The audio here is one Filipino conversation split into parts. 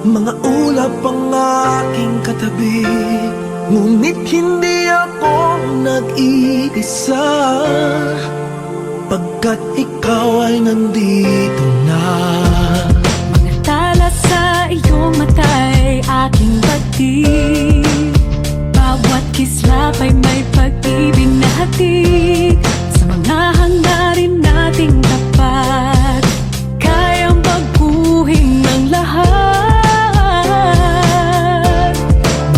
Mga ulap ang aking katabi, ngunit hindi ako nag-iisa, pagkat ikaw ay nandito na. Mga tala sa iyong mata'y aking batid, bawat kislap ay may pag-ibig na hatid. Sa mga hangarin nating tapat, kayang baguhin ng lahat.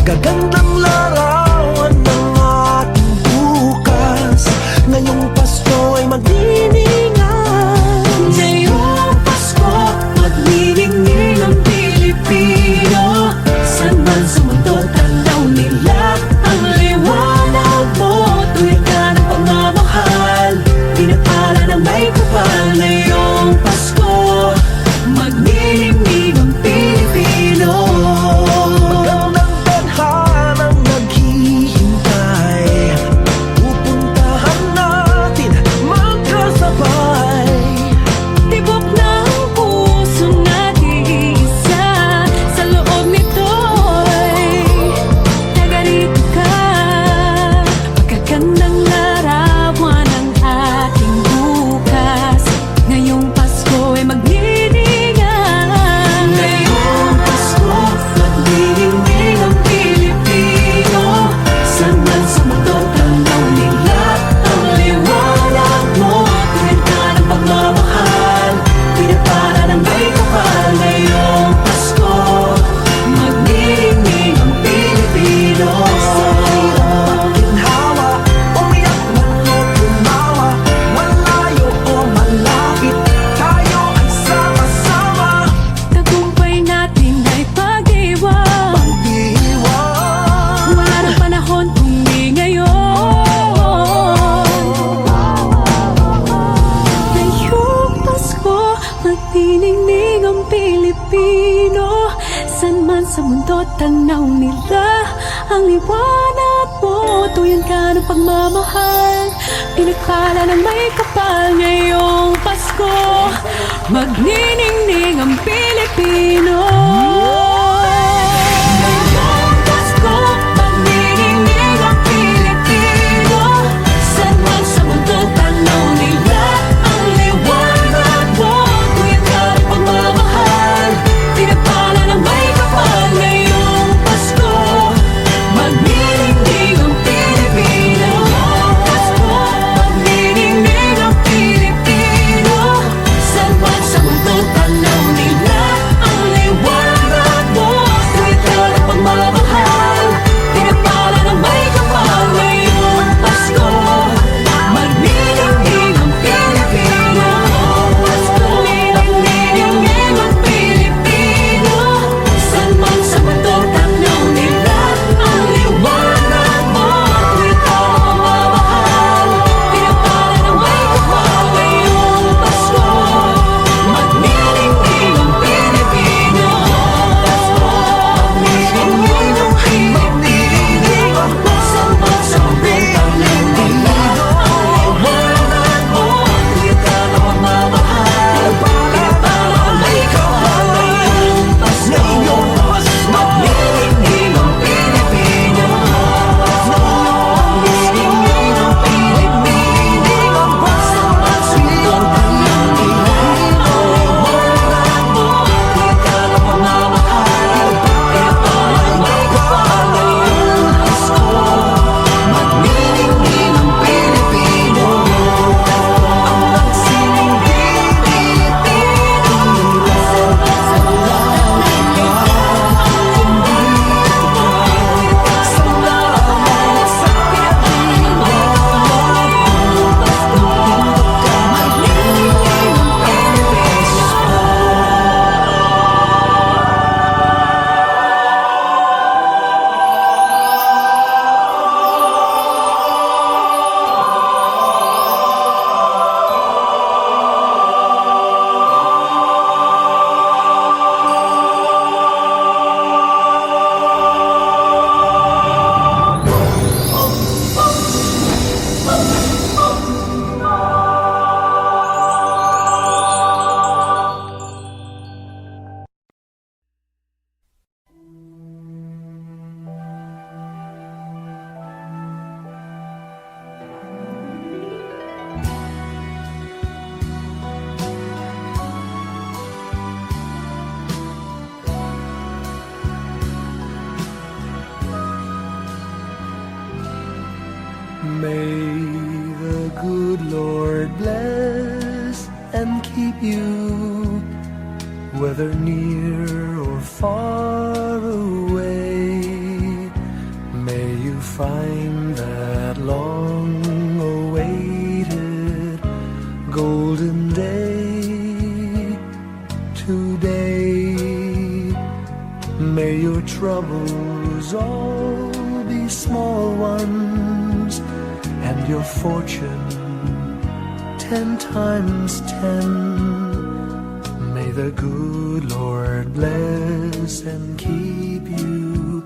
Magagandang larawan ng ating bukas, ngayong Pasko ay magdiningan. Ngayong Pasko, magniningning ang Pilipino. Saan man sa mundo, tanaw nila ang liwanag mo. Tuwid ka ng pagmamahal, pinapala ng may kapal. Ngayong Pasko, magniningning ang Pilipino. Magandang tadhanang naghihintay, pupuntahan natin magkasabay. Tibok ng puso natin isa, sa loob nito'y taga-rito ka. Magagandang larawan ang ating bukas, ngayong Pasko ay magniningan. Ngayong Pasko, magniningning ang Pilipino. Saan man sa mundo, tanaw nila ang liwanag mo. Tuwid ka ng pagmamahal, pinapala ng may kapal. Ngayong Pasko, magniningning ang Pilipino. Ginhawa, umiyak man o tumawa, malayo o malapit, tayo ay sama-sama. Tagumpay natin ay pag-iwan, Pag-iwan, wala ng panahon kung di ngayon. Ngayong Pasko, magniningning ang Pilipino. Saan man sa mundo, tanaw nila ang liwanag mo. Tuyan ka ng pagmamahal, pinagpala ng may kapal. Ngayong Pasko, magniningning ang Pilipino. Ngayong Pasko, magniningning ang Pilipino. Saan man sa mundo, tanaw nila ang liwanag mo. Tuyan ka ng pagmamahal, pinagpala ng may kapal. Ngayong Pasko, magniningning ang Pilipino. Pasko, magniningning ang Pilipino. Saan man sa mundo, tanaw nila ang liwanag May the good Lord bless and keep you, whether near or far away. May you find that long-awaited golden day today. May your troubles all be small ones, and your fortune 10 times 10. May the good Lord bless and keep you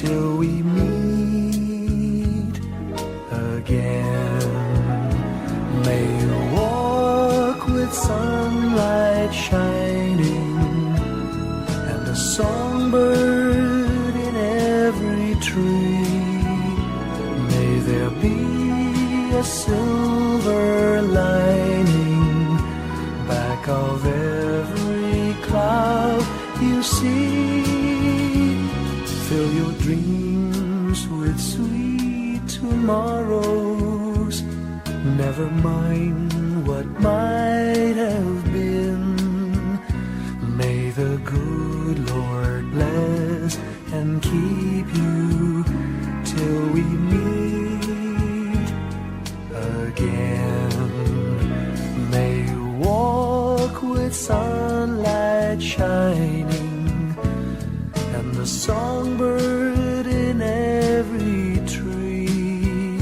till we meet again. May you walk with sunlight shining and a songbird in every tree. May there be a silver lining back of every cloud you see. Fill your dreams with sweet tomorrows. Never mind what might have been. May the good Lord bless and keep you till we meet again. May you walk with sunlight shining and the songbird in every tree.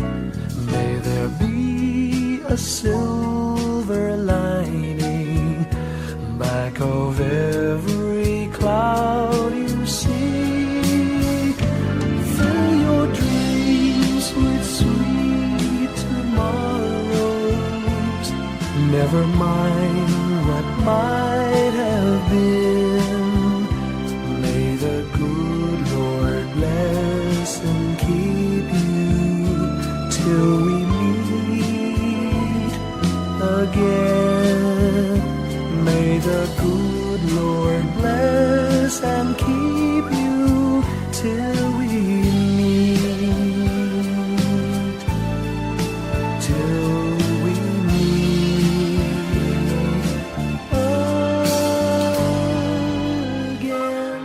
May there be a silver lining back of every cloud you see. Fill your dreams with sweet tomorrows. Never mind what might have been. May the good Lord bless and keep you till we meet again. May the good Lord bless and keep you till we meet, till we meet again.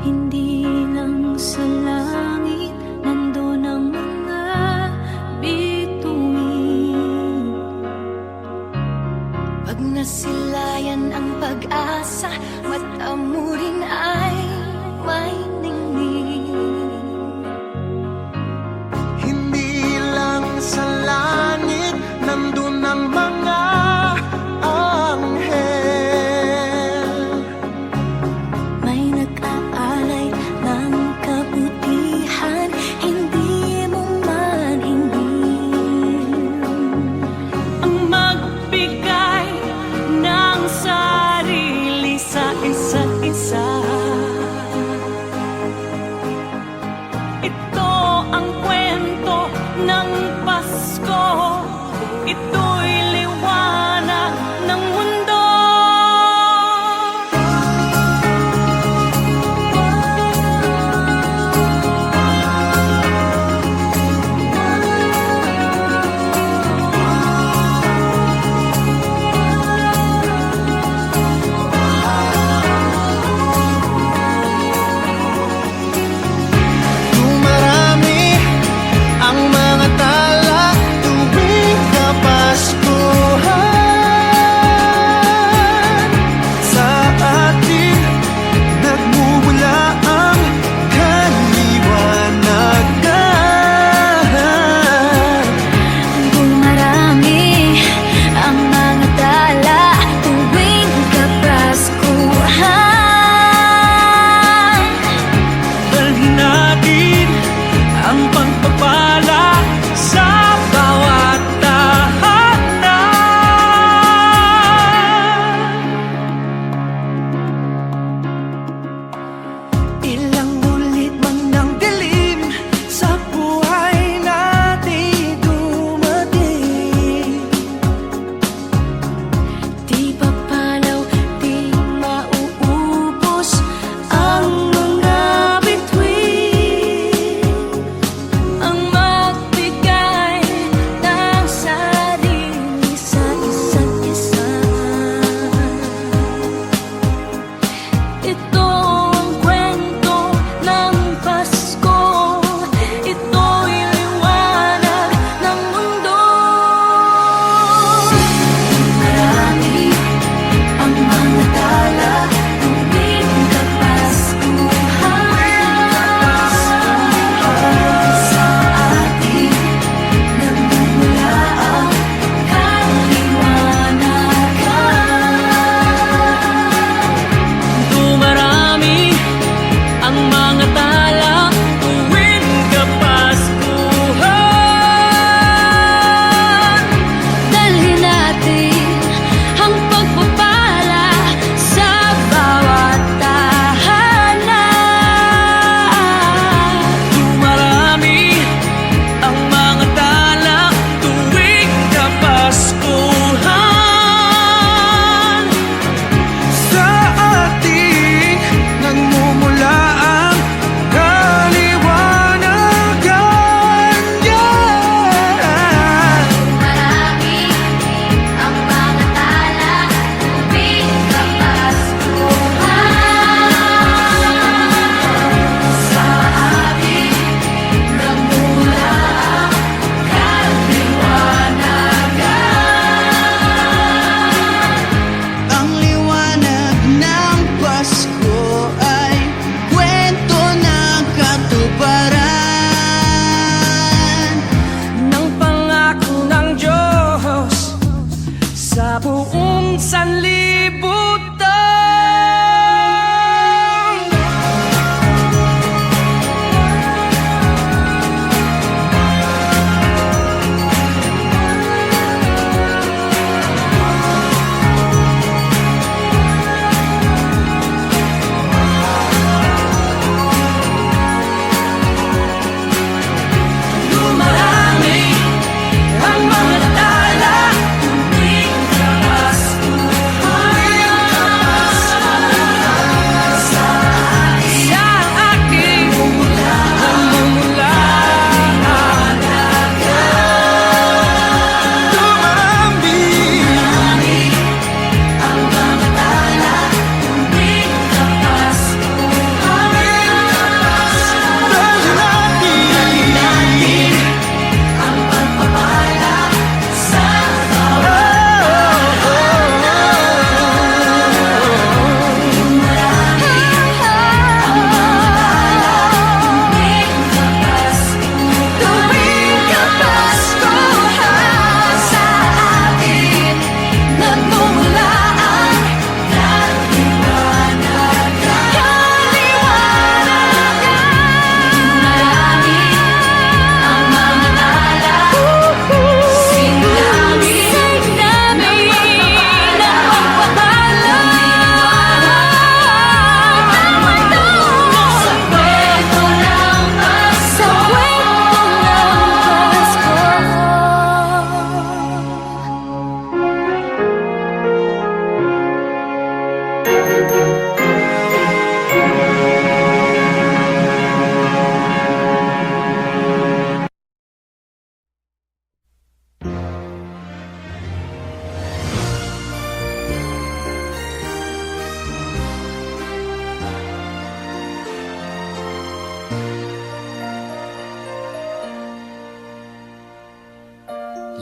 Hindi lang sa langit nandun ang mga bituin. Pag nasilayan ang pag-asa, mata mo rin ay may ningning. Hindi lang sa langit nandun ang mga anghel. May nag-aalay ng kabutihan, hindi mo man hingin. Ang magbigay ng sarili sa isa't isa.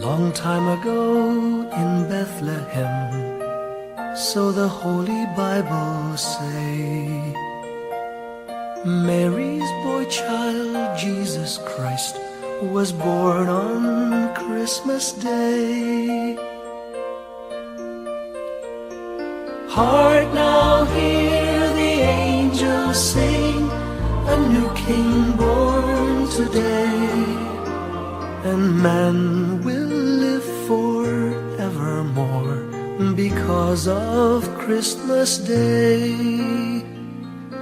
Long time ago in Bethlehem, so the Holy Bible say, Mary's boy child, Jesus Christ, was born on Christmas Day. Hark now, hear the angels sing, a new King born today, and man will live forevermore because of Christmas Day.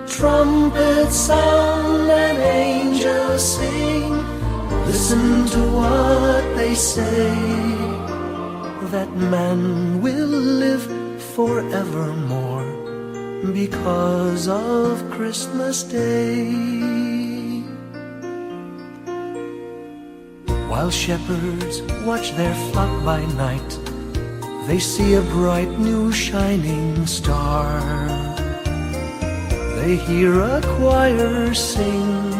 Trumpets sound and angels sing, listen to what they say, that man will live forevermore because of Christmas Day. While shepherds watch their flock by night, they see a bright new shining star. They hear a choir sing,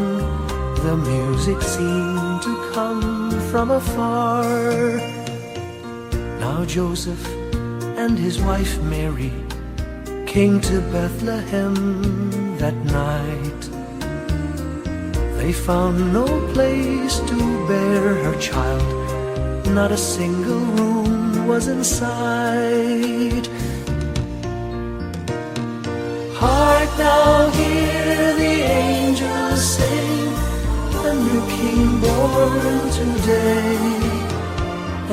the music seemed to come from afar. Now Joseph and his wife Mary came to Bethlehem that night. They found no place to bear her child, not a single room was in sight. Hark now, hear the angels sing, a new King born today,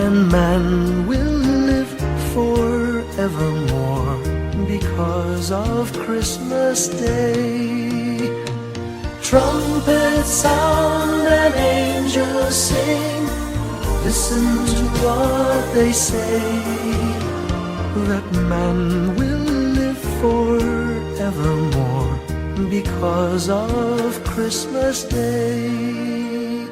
and man will live forevermore because of Christmas Day. Trumpets sound and angels sing, listen to what they say, that man will live forevermore because of Christmas Day.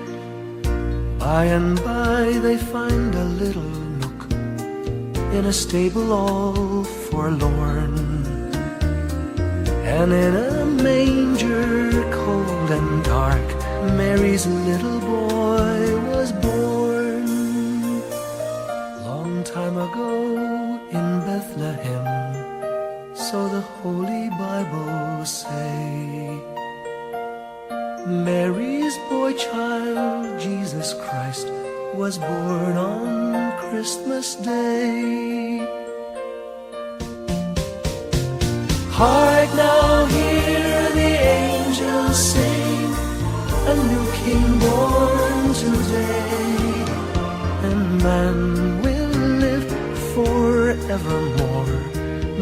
By and by they find a little nook in a stable all forlorn, and in a manger cold and dark, Mary's little boy was born. Long time ago in Bethlehem, so the Holy Bible say, Mary's boy child, Jesus Christ, was born on Christmas Day. Hark now, hear the angels sing, a new King born today, and man will live forevermore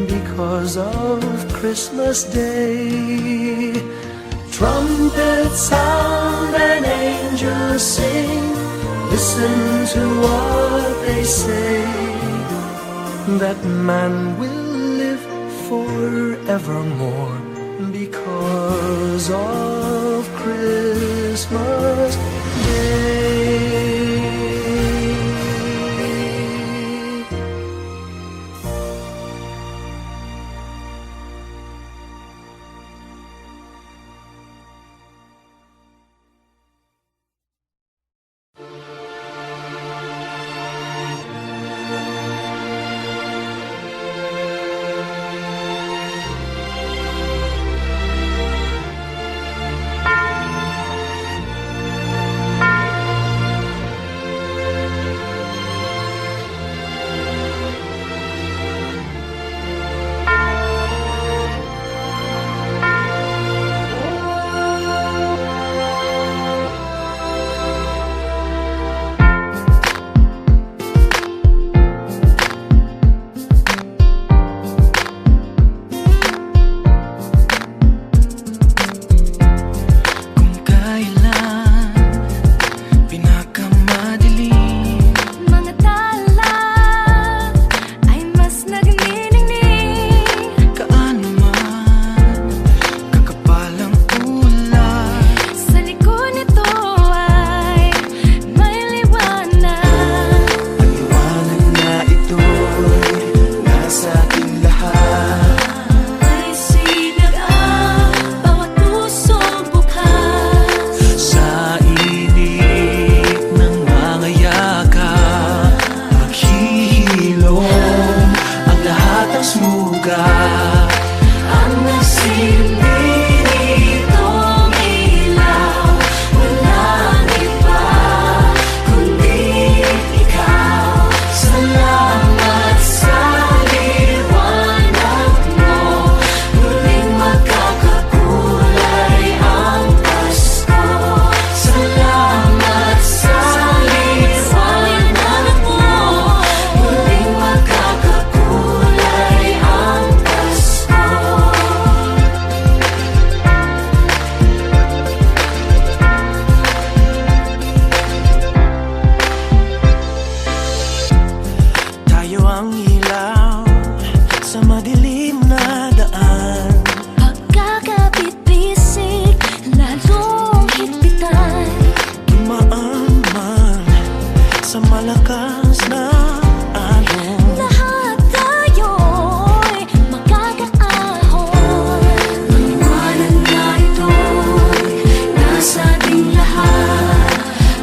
because of Christmas Day. Trumpets sound and angels sing, listen to what they say, that man will live forevermore because of Christmas Day. Ang nasilbi nitong ilaw, walang iba kundi ikaw. Salamat sa liwanag mo, muling magkakakulay ang Pasko. Salamat sa liwanag mo, muling magkakakulay ang Pasko. Tayo ang ilaw sa madilim na daan. Pagkakabit-bisig, lalong higpitan. Dumaan man sa malakas na alon. Lahat tayo'y magkakaahon. Liwanag na ito'y nasa ating lahat.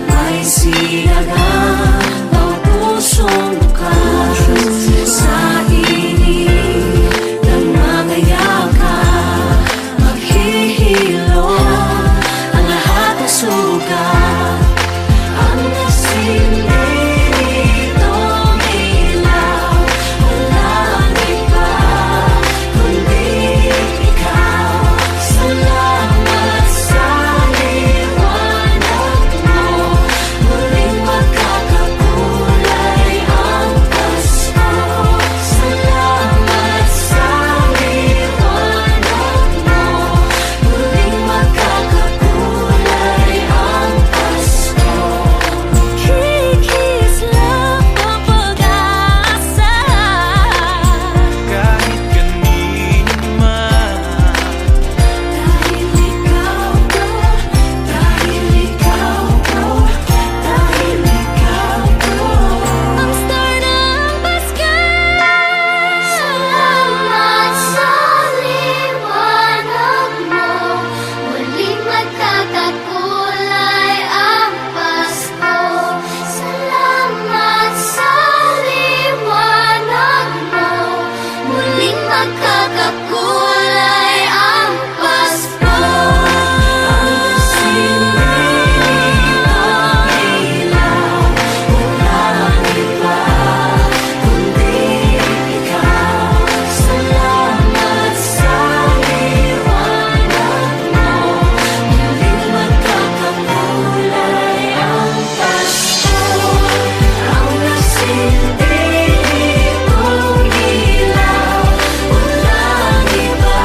May silagang bawat pusong bukas. Sa init ng mga yakap, maghihilom ang lahat ng sugat. Ang nasilbi nitong ilaw, walang iba kundi ikaw. Salamat sa liwanag mo, muling magkakakulay ang Pasko. Salamat sa liwanag mo, muling magkakakulay ang Pasko. Kikis lang ang pag-asa. Kahit kanino man, Dahil ikaw ko, dahil ikaw ko, dahil ikaw ko, ang star ng Pasko. Salamat sa liwanag mo, muling magkakakulay ang Pasko. Salamat sa liwanag mo, muling magkakakulay ang Pasko. Ang nasilbi nitong ilaw, walang iba kundi ikaw. Salamat sa liwanag mo, muling magkakakulay ang Pasko. Ang nasilbi nitong ilaw, walang iba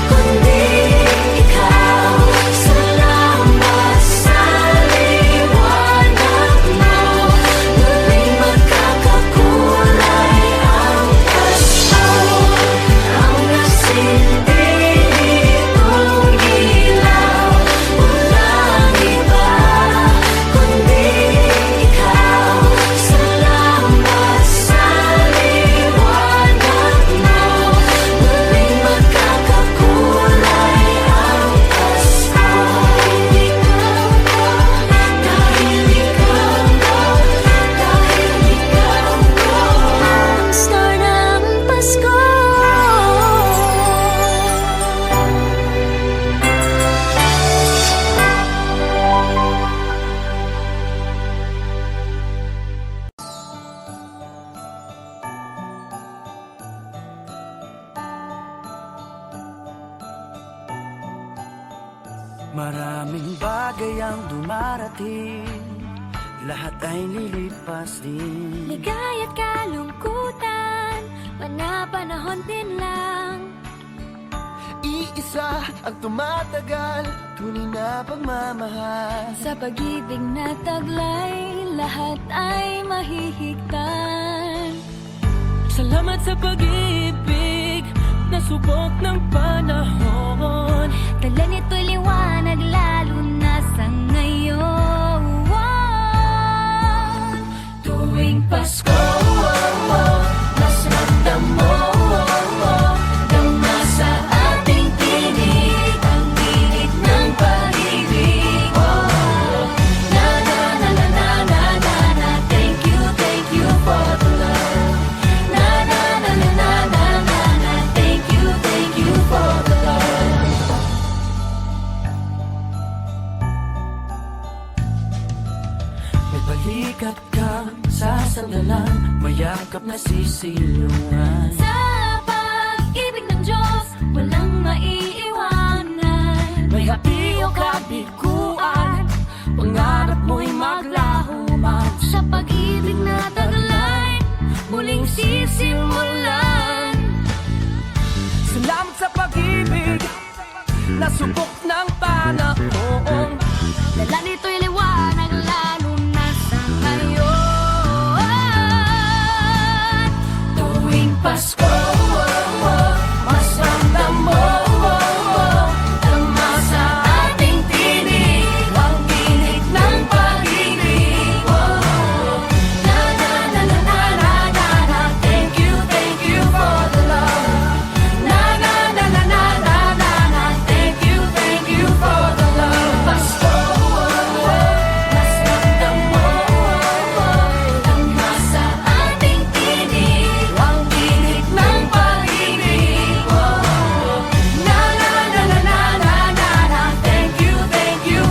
kundi ikaw. Salamat sa liwanag mo, muling magkakakulay ang Pasko. Ang nasilbi nitong ilaw, walang iba kundi ikaw. Salamat sa liwanag mo, muling magkakakulay ang Pasko. Dahil ikaw ko, dahil ikaw ko, ang star ng Pasko. Maraming bagay ang dumarating, lahat ay lilipas din. Ligaya't kalungkutan, panapanahon din lang. Iisa ang tumatagal, tunay na pagmamahal. Sa pag-ibig na taglay, lahat ay mahihigtan. Salamat sa pag-ibig na subok ng panahon. Dala nito'y liwanag lalo na sa ngayon. Tuwing Pasko, mas ramdam mo, dama sa ating tinig ang init ng pag-ibig. Na na na na na na na na, thank you for the love. Na na na na na na na na, thank you sikap na sisilungan. Sa pag-ibig ng Diyos, walang maiiwanan. May hati o kabiguan, pangarap mo'y maglaho man. Sa pag-ibig na taglay, muling sisimulan. Salamat sa pag-ibig na subok ng panahon. Dala nito'y liwanag lalo na sa ngayon. Tuwing Pasko, mas ramdam mo tama sa ating tinig ang tinig ng pag-ibig. Na na na na na na na na. Thank you for the love. Na na na na na na na na. Thank you for the love. Pasko, mas ramdam mo tama sa ating tinig ang tinig ng pag-ibig. Na na na na na na na na. Thank you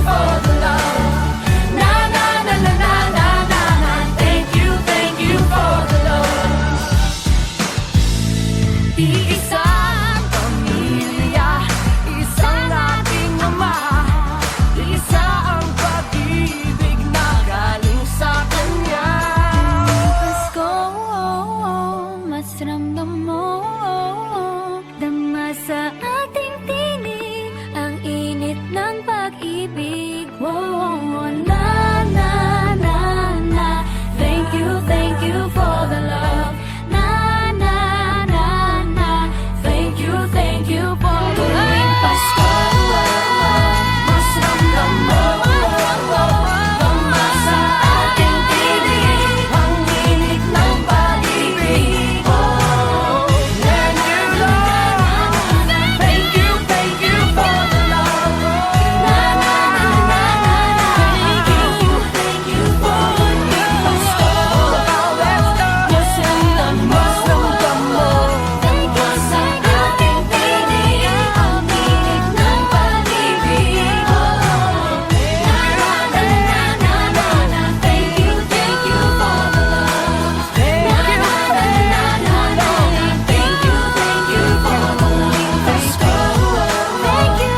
for the love. Na na na na na na na na. Thank you for the love. Iisang pamilya, isang ating ama, isa ang pag-ibig na galing sa Kanya. Pasko, mas ramdam mo dama sa ating tinig ang init ng pag-ibig. Na na na na. Thank you for the love. Na na na na. Thank you for the love. Tuwing Pasko, mas ramdam mo tama sa ating tinig ang init ng pag-ibig. Na na na na. Thank you for the love. Na na na na na. Thank you for the Pasko. Mas ramdam mo tama sa ating tinig ang init ng pag-ibig. Na na na na na na. Thank you for the love. Na na na na na na. Thank you for the Pasko. Thank you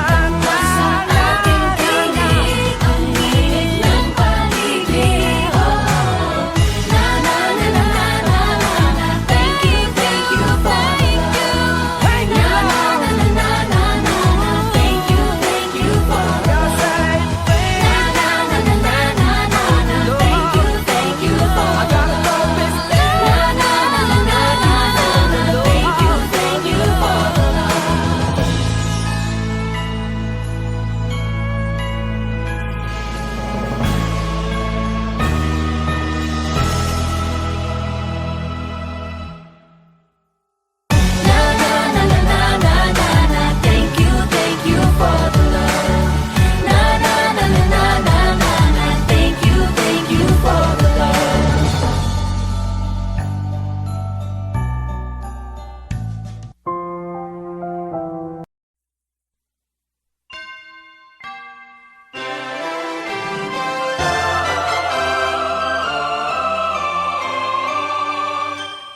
tama sa ating tinig ang init ng pag-ibig. Na na na na na na na. Thank you for Na na na na na na na. Thank you for Na na na na na na na. Thank you for Na na na na na na. Thank you for Na na na na na na na na. Thank you for the love. Na na na na na na na na. Thank you for the love.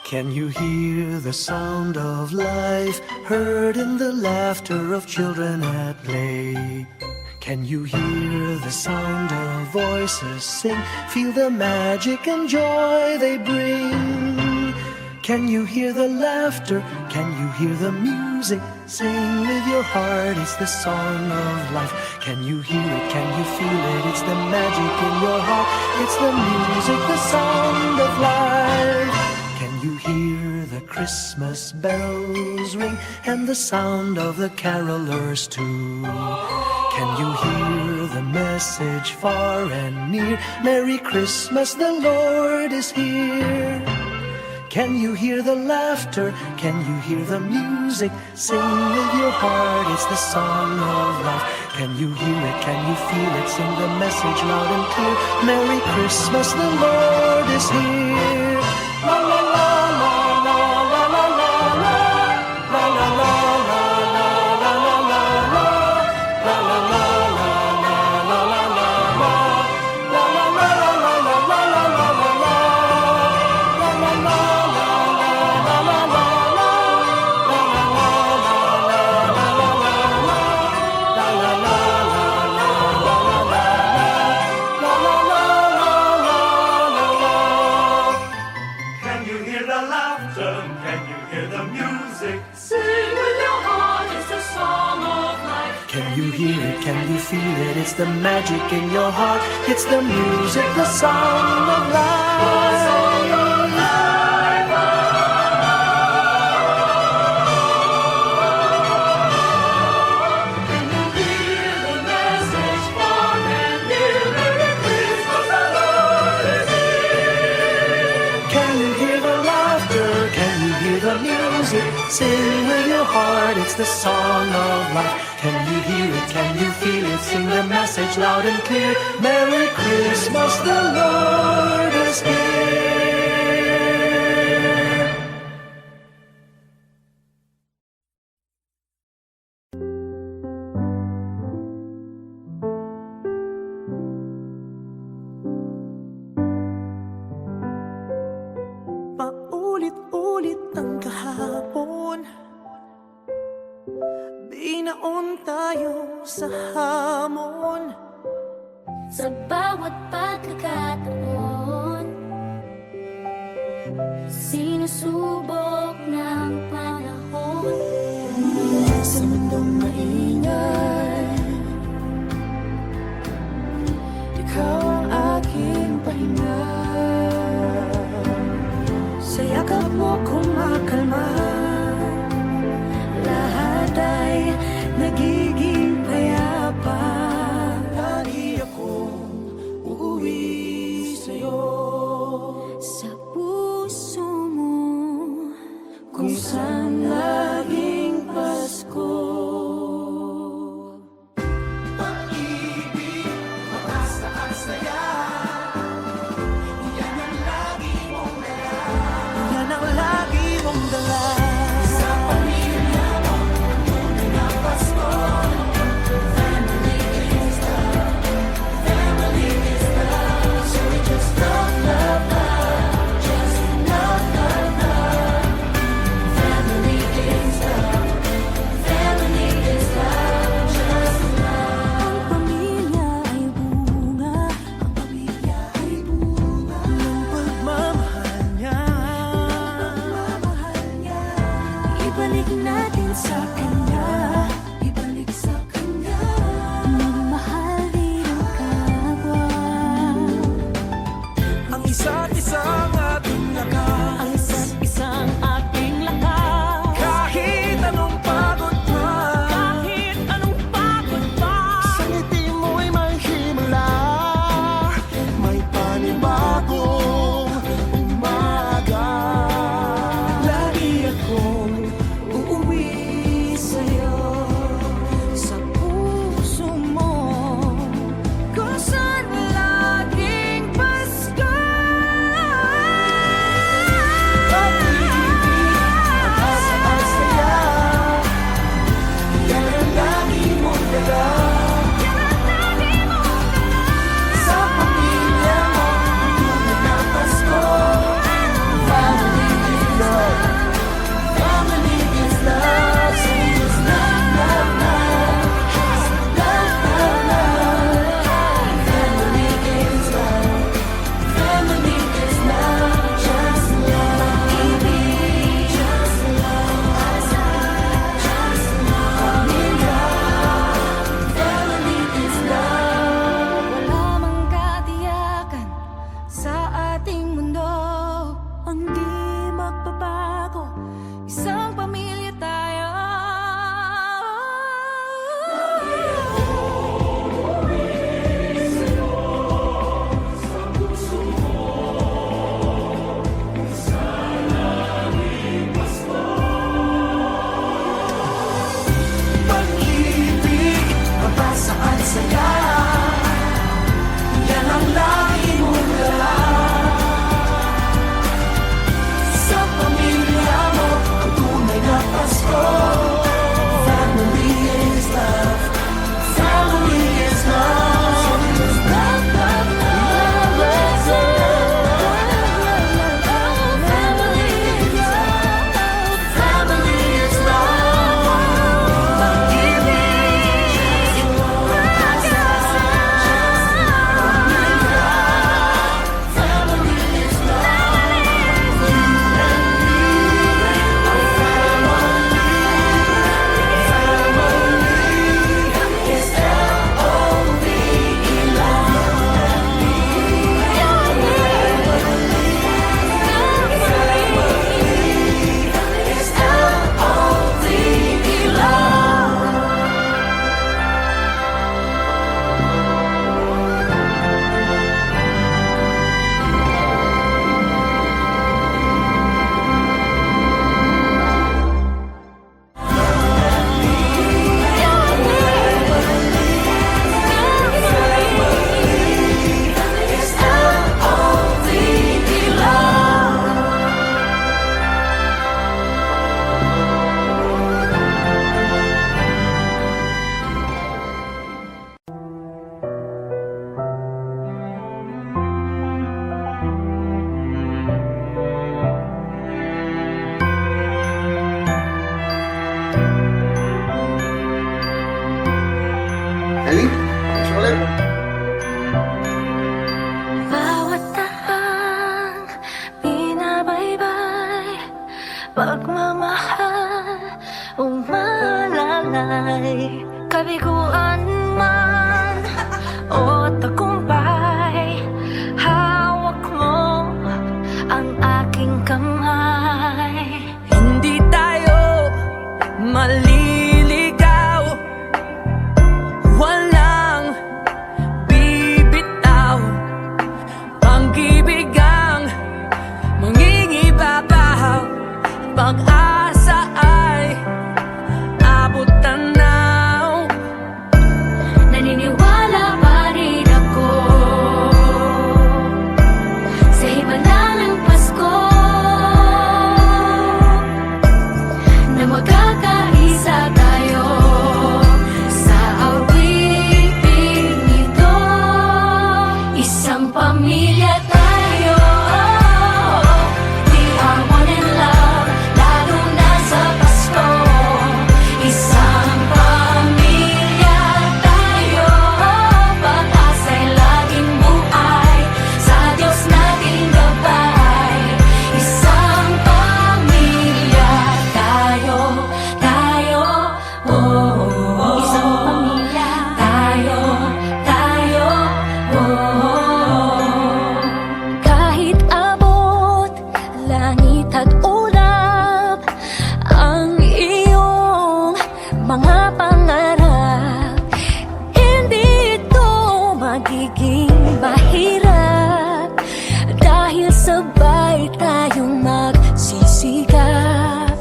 Can you hear the sound of life heard in the laughter of children at play? Can you hear the sound of voices sing? Feel the magic and joy they bring. Can you hear the laughter? Can you hear the music? Sing with your heart, it's the song of life. Can you hear it? Can you feel it? It's the magic in your heart. It's the music, the sound of life. Can you hear the Christmas bells ring and the sound of the carolers too? Can you hear the message far and near? Merry Christmas, the Lord is here. Can you hear the laughter? Can you hear the music? Sing with your heart, it's the song of life. Can you hear it? Can you feel it? Sing the message loud and clear. Merry Christmas, the Lord is here. La la la la la la la la la la la la la la la la la la. hear the music? Sing with your heart, it's the song of life. Can you hear it? Can you feel it? It's the magic in your heart. It's the music, the song of life. Hear the message far and near. Merry Christmas, the Lord is here. Can you hear the laughter? Can you hear the music? Sing with your heart, it's the song of life. Can you hear it? Can you feel it? Sing the message loud and clear. Merry Christmas, the Lord is here. Paulit-ulit ang kahapon, binaon tayo sa hamon. Sa bawat pagkakataon, sinusubok ng panahon. Sa mundong maingay, ikaw ang aking pahinga. Sa yakap mo kumakalma, lahat ay nagiging payapa. Lagi akong uuwi sa'yo, Sa puso mo, kung saan laging Pasko. Pag-ibig, mataas na ang saya, yan ang lagi mong dala. Yan ang lagi mong dala. Sa pamilya mo, tunay na Pasko. Family is love, family is love. So we just love, love, love, just love, love, love. family is love, family is love, just love. Ang pamilya ay bunga, ang pamilya ay bunga ng pagmamahal niya. Ibalik natin sa kanya, ibalik sa kanya. Magmahal din ang kapwa. Ang isa't isang ating lakas, Ang isa't isang ating lakas. kahit anong pagod pa, Kahit anong pagod pa, sa ngiti mo'y may himala, may panibagong umaga. Lagi akong uuwi sa'yo. pagmamahal o malalay, kabiguan man o tagumpay, hawak mo ang aking kamay. Hindi tayo maliligaw, walang bibitaw, pag-ibig ang mangingibabaw, pag-asa ay abot tanaw. Naniniwala pa rin ako sa himala ng Pasko, na magkakaisa tayo sa awiting ito. Isang pamilya tayo, we are one in love, lalo na sa Pasko. Isang pamilya tayo, pag-asa'y laging buhay, sa Diyos nating gabay. Isang pamilya tayo, oh. Isang pamilya tayo, oh. Kahit abot langit at ulap ang iyong mga pangarap, hindi ito magiging mahirap dahil sabay tayong magsisikap.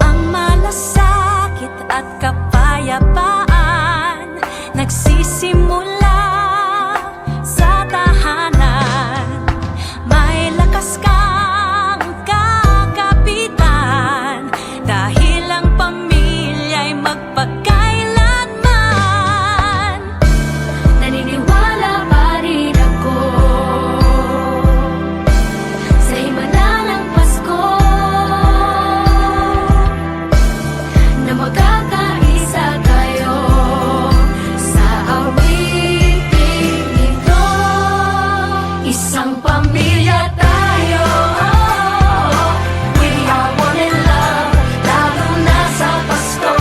Ang malasakit at kapayapaan nagsisimula sa tahanan. May lakas kang kakapitan dahil ang pamilya'y magpakailanman. Naniniwala pa rin ako sa himala ng Pasko, na magkakaisa tayo sa awiting ito. Isang pamilya tayo, we are one in love, lalo na sa Pasko.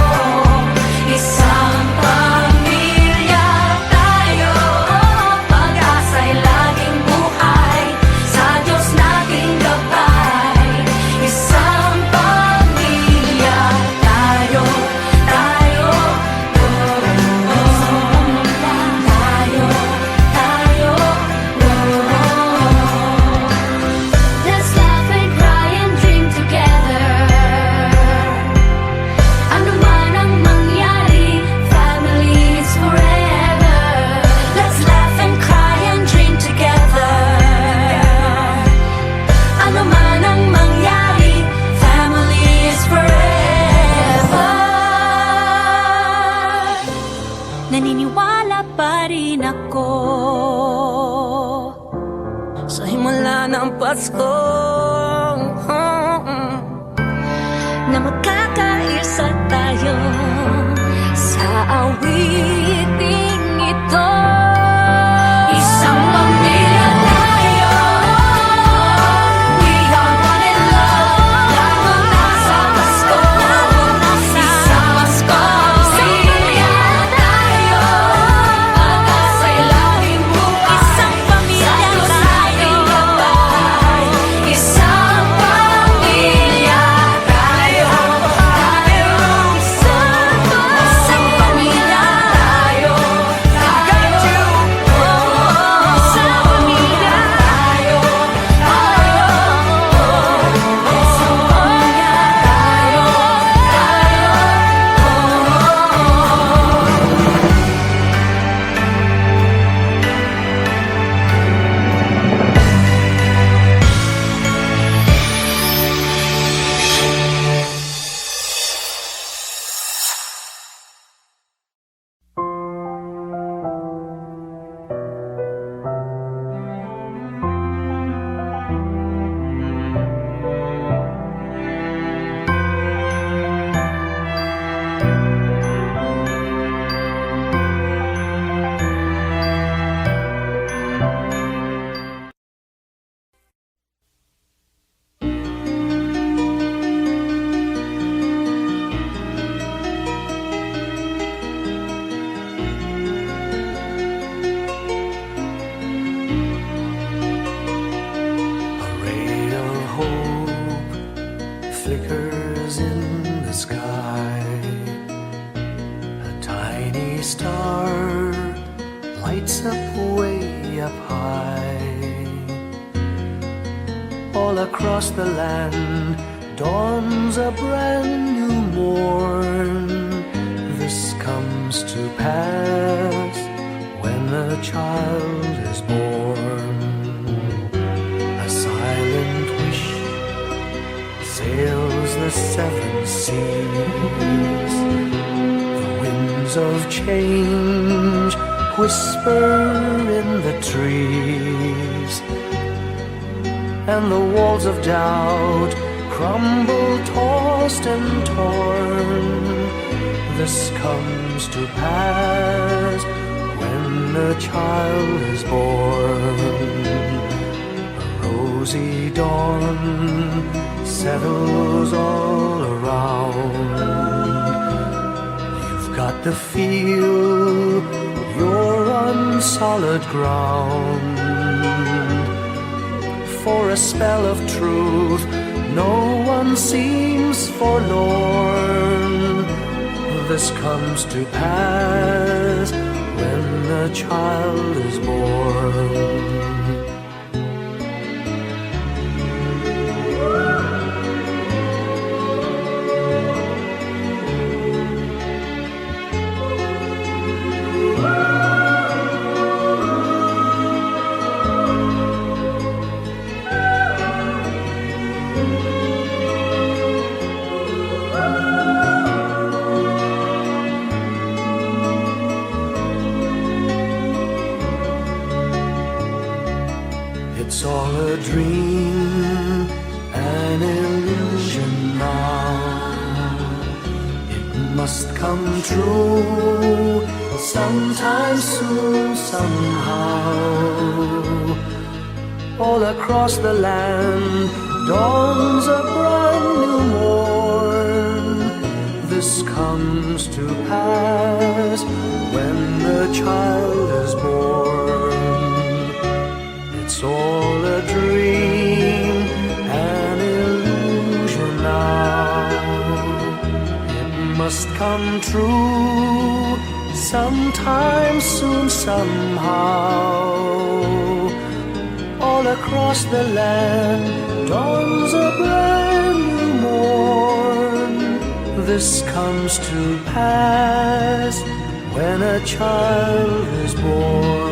Isang pamilya tayo, pag-asa'y laging buhay, sa Diyos nating gabay. Isang pamilya tayo, Let's laugh and cry and dream together. Ano man ang mangyari, family is forever. Let's laugh and cry and dream together. Ano man ang mangyari, family is forever. Naniniwala pa rin ako Sa himala ng Pasko, na magkakaisa tayo sa awiting ito. Isang pamilya tayo, we are one in love, lalo na sa Pasko. Isang pamilya tayo, pag-asa'y laging buhay, isang pamilya tayo. Isang pamilya tayo, isang star lights up way up high. All across the land dawns a brand new morn. This comes to pass when a child is born. A silent wish sails the seven seas. The winds of change whisper in the trees, and the walls of doubt crumble, tossed and torn. This comes to pass when a child is born. A rosy dawn settles all around. You've got to feel you're on solid ground. For a spell of truth, no one seems forlorn. This comes to pass when a child is born. It's all a dream, an illusion now. It must come true sometime soon, somehow. All across the land dawns a brand new morn. This comes to pass when the child is born. It's all a dream, an illusion now. It must come true sometime soon, somehow. All across the land dawns a brand new morn. This comes to pass when a child is born.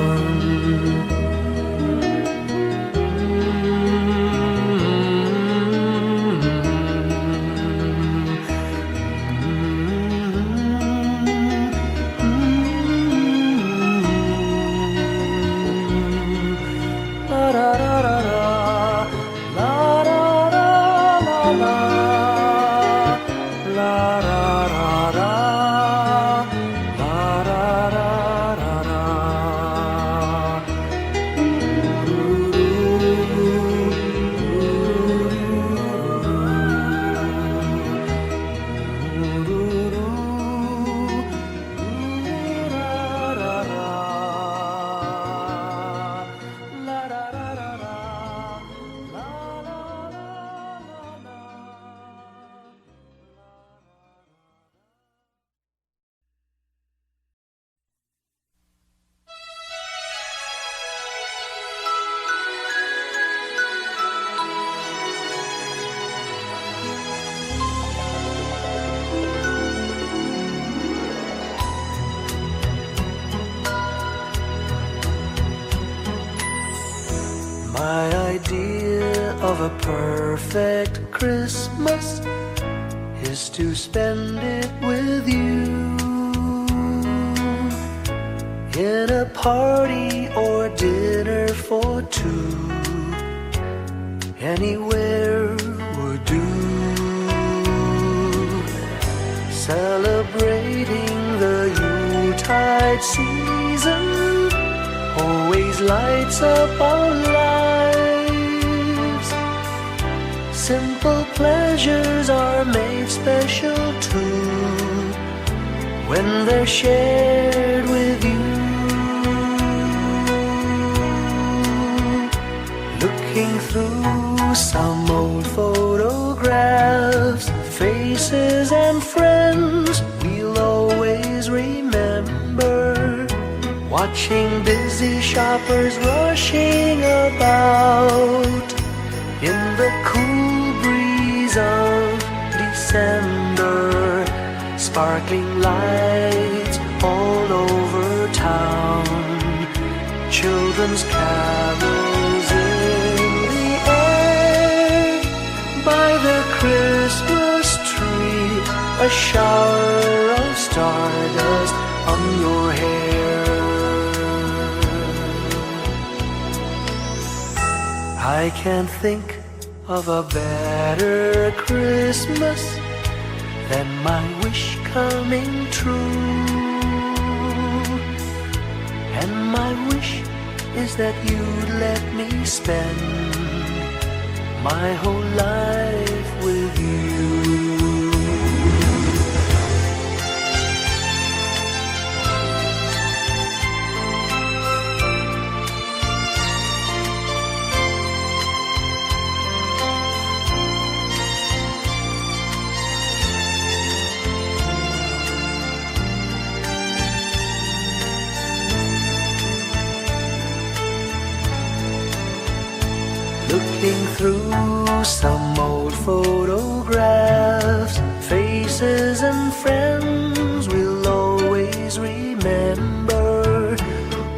My idea of a perfect Christmas is to spend it with you, in a party or dinner for two. Anywhere would do. Celebrating the Yuletide season always lights up our lives. Simple pleasures are made special too when they're shared with you. Looking through some old photographs, faces and friends we'll always remember. watching busy shoppers rushing about in the cool breeze of December, sparkling lights all over town, children's carols in the air, by the Christmas tree, a shower of stardust on your hair. I can't think of a better Christmas than my wish coming true. And my wish is that you'd let me spend my whole life with you. Looking through some old photographs, faces and friends we'll always remember,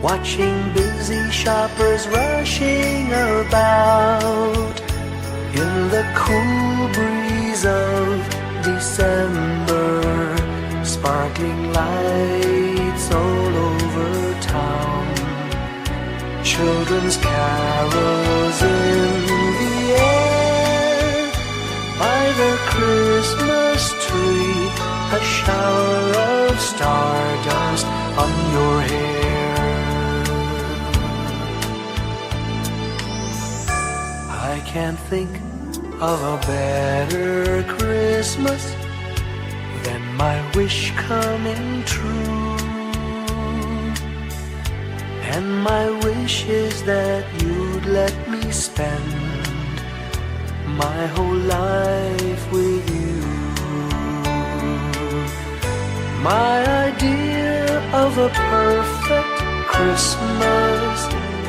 watching busy shoppers rushing about in the cool breeze of December, sparkling lights all over town, children's carols in the air, by the Christmas tree, a shower of stardust on your hair. I can't think of a better Christmas than my wish coming true. And my wish is that you'd let me spend my whole life with you. My idea of a perfect Christmas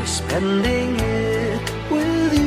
is spending it with you.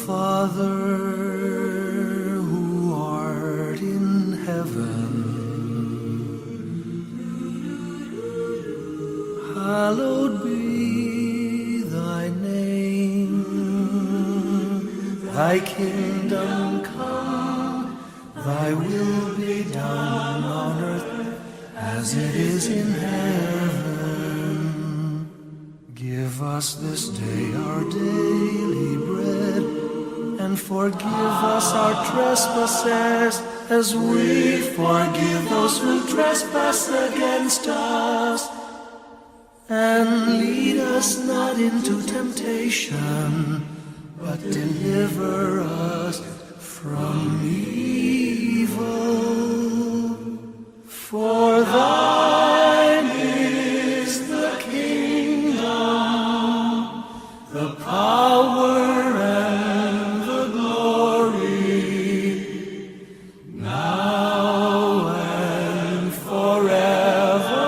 Father, who art in heaven, hallowed be thy name. Thy kingdom come, thy will be done on earth as it is in heaven. Give us this day our daily bread, and forgive us our trespasses, as we forgive those who trespass against us. And lead us not into temptation, but deliver us from evil. For thine is the kingdom, the power, and the glory, now and forever.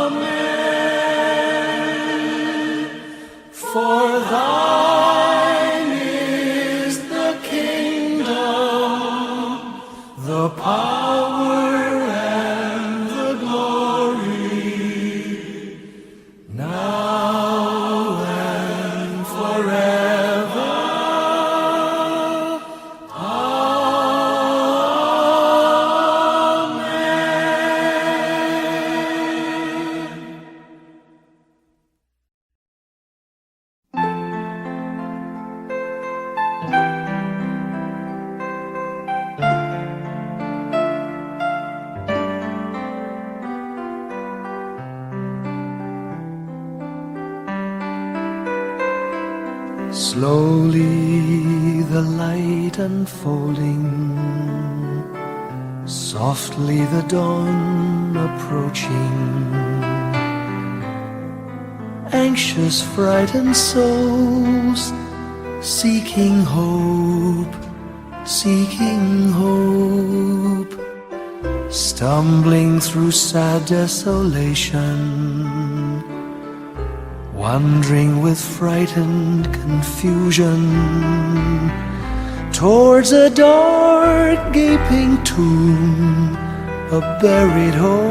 Amen. For thine is the kingdom, the power, and the glory, now Slowly the light unfolding, softly the dawn approaching. Anxious, frightened souls seeking hope, seeking hope, stumbling through sad desolation, wandering with frightened confusion towards a dark gaping tomb, a buried hope.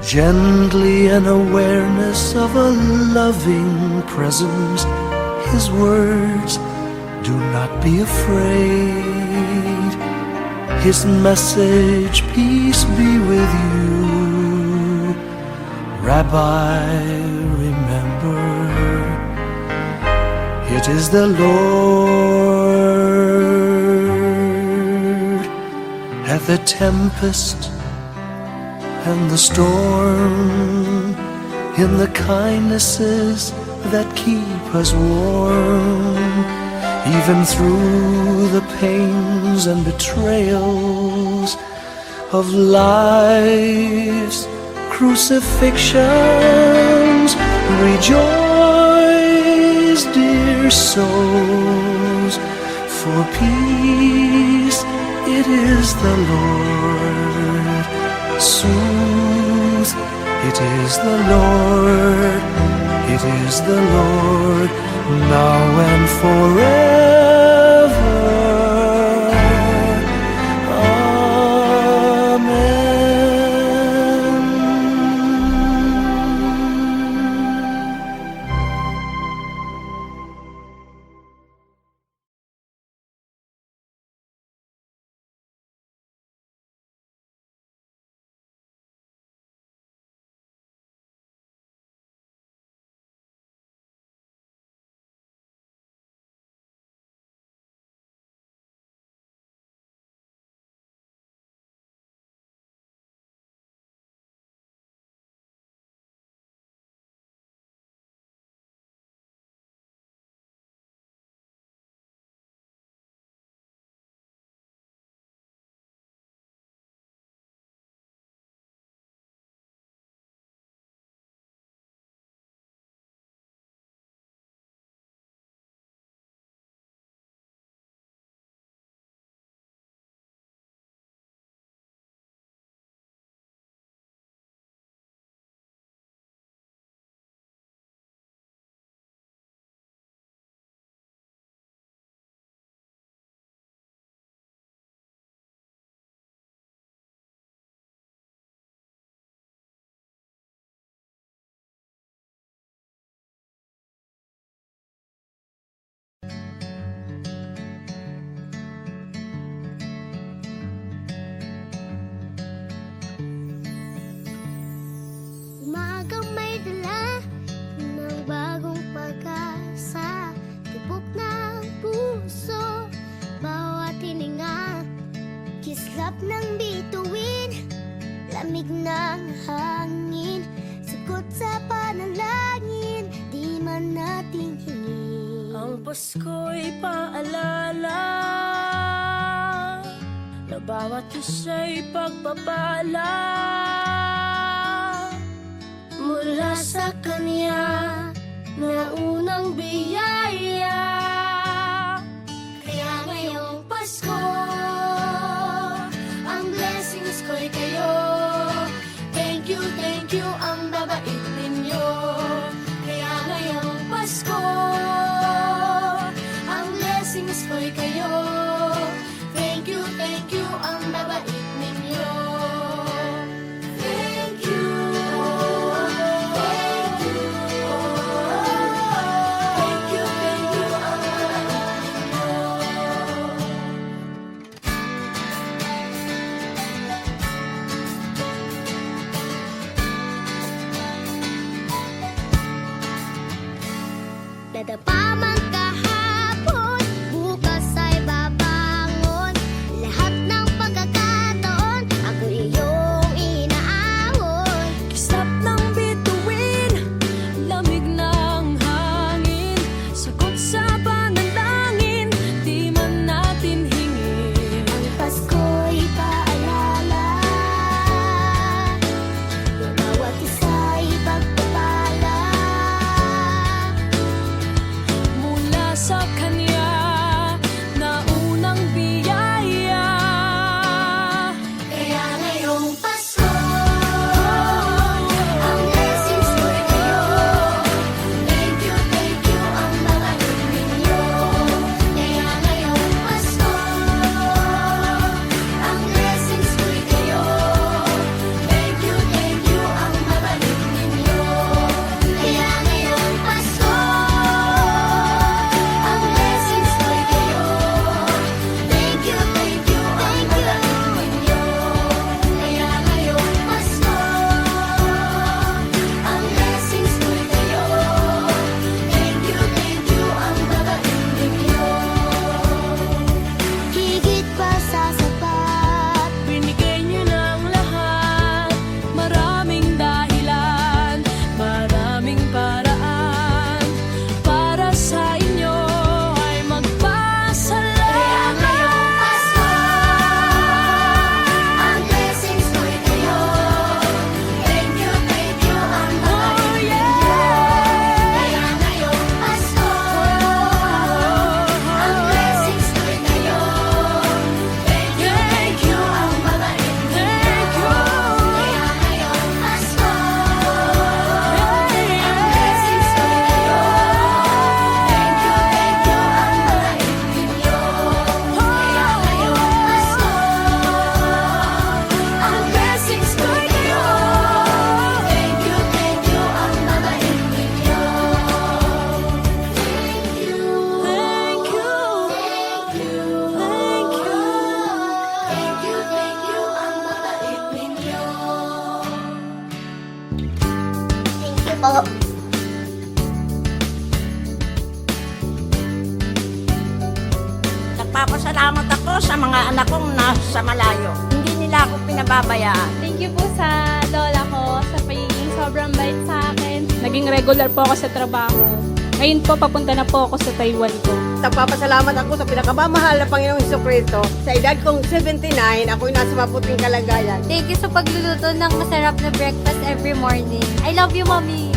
Gently an awareness of a loving presence, His words, do not be afraid. His message, peace be with you. Rabbi, remember, it is the Lord. At the tempest and the storm, in the kindnesses that keep us warm, even through the pains and betrayals of life's crucifixions. Rejoice, dear souls, for peace it is the Lord. Soothe, it is the Lord, it is the Lord, now and forever. Umagang may dala ng bagong pag-asa, tibok ng puso, bawat hininga, kislap ng bituin, lamig ng hangin, sagot sa panalangin, di man nating hingin. Ang Pasko'y paalala na bawat isa'y pagpapala mula sa Kanya na unang biyaya. Kaya ngayong Pasko, ang blessings ko'y kayo. Thank you, ang babait ninyo. Kaya ngayong Pasko, ang blessings ko'y kayo. Thank you, ang babait ninyo. Thank you, thank you, thank you, ang babait ninyo. po. Nagpapasalamat ako sa mga anak kong nasa malayo. Hindi nila ako pinababayaan. Thank you po sa lola ko sa pagiging sobrang bait sa akin. Naging regular po ako sa trabaho. Ngayon po, papunta na po ako sa Taiwan ko. Nagpapasalamat ako sa pinakamamahal na Panginoong Hesukristo. Sa edad kong 79, ako'y nasa maputing kalagayan. Thank you sa pagluluto ng masarap na breakfast every morning. I love you, Mommy!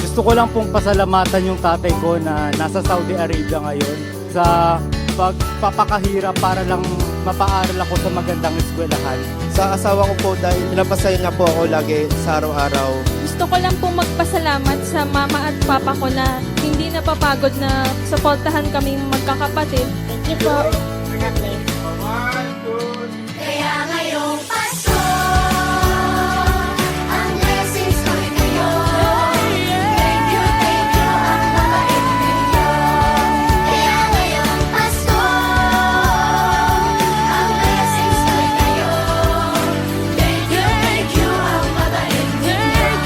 Gusto ko lang pong pasalamatan yung tatay ko na nasa Saudi Arabia ngayon sa pagpapakahirap para lang mapaaral ako sa magandang eskwelahan. Sa asawa ko po dahil pinapasaya niya po ako lagi sa araw-araw. Gusto ko lang pong magpasalamat sa mama at papa ko na hindi napapagod na suportahan kaming magkakapatid. Thank you po. Kaya ngayong Pasko, ang blessings ko'y kayo. Thank you, ang mabait ninyo. Kaya ngayong Pasko, ang blessings ko'y kayo. Thank you, ang mabait ninyo.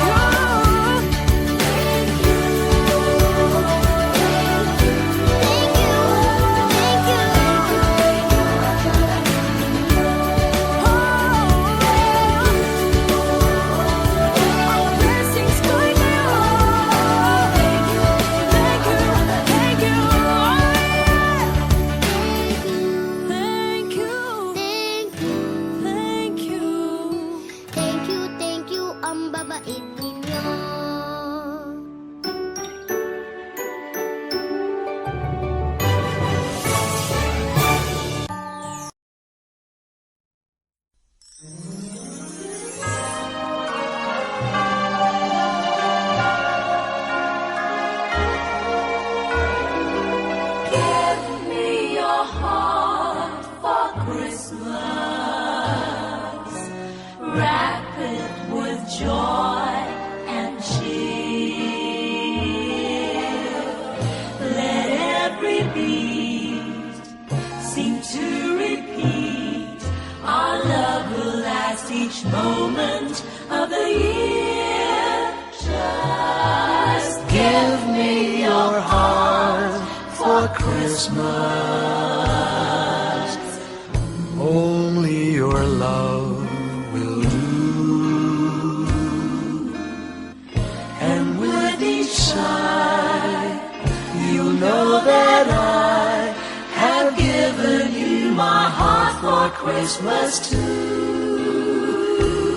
Thank you, ang babait ninyo. Give me your heart for Christmas. Wrap it with joy and cheer. Let every beat seem to repeat. Our love will last each moment of the year. Just Give me your heart for Christmas. Only your love will do. And with each sigh, you know that I have given you my heart for Christmas too.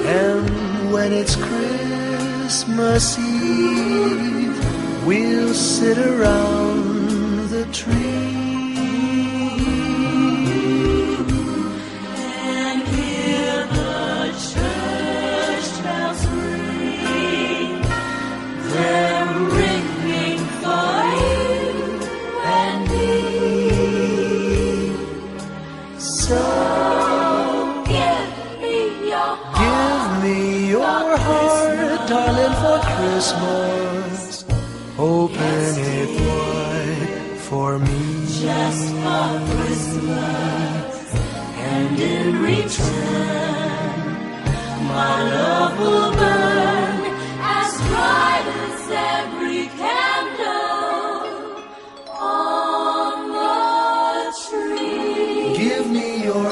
And when it's Christmas Eve, we'll sit around the tree and hear the church bells ring. They're ringing for you and me. So Give me your give me your heart, darling, for Christmas. Open it wide for me. just for Christmas, and in return, my love will burn as bright as every candle on the tree. Give me your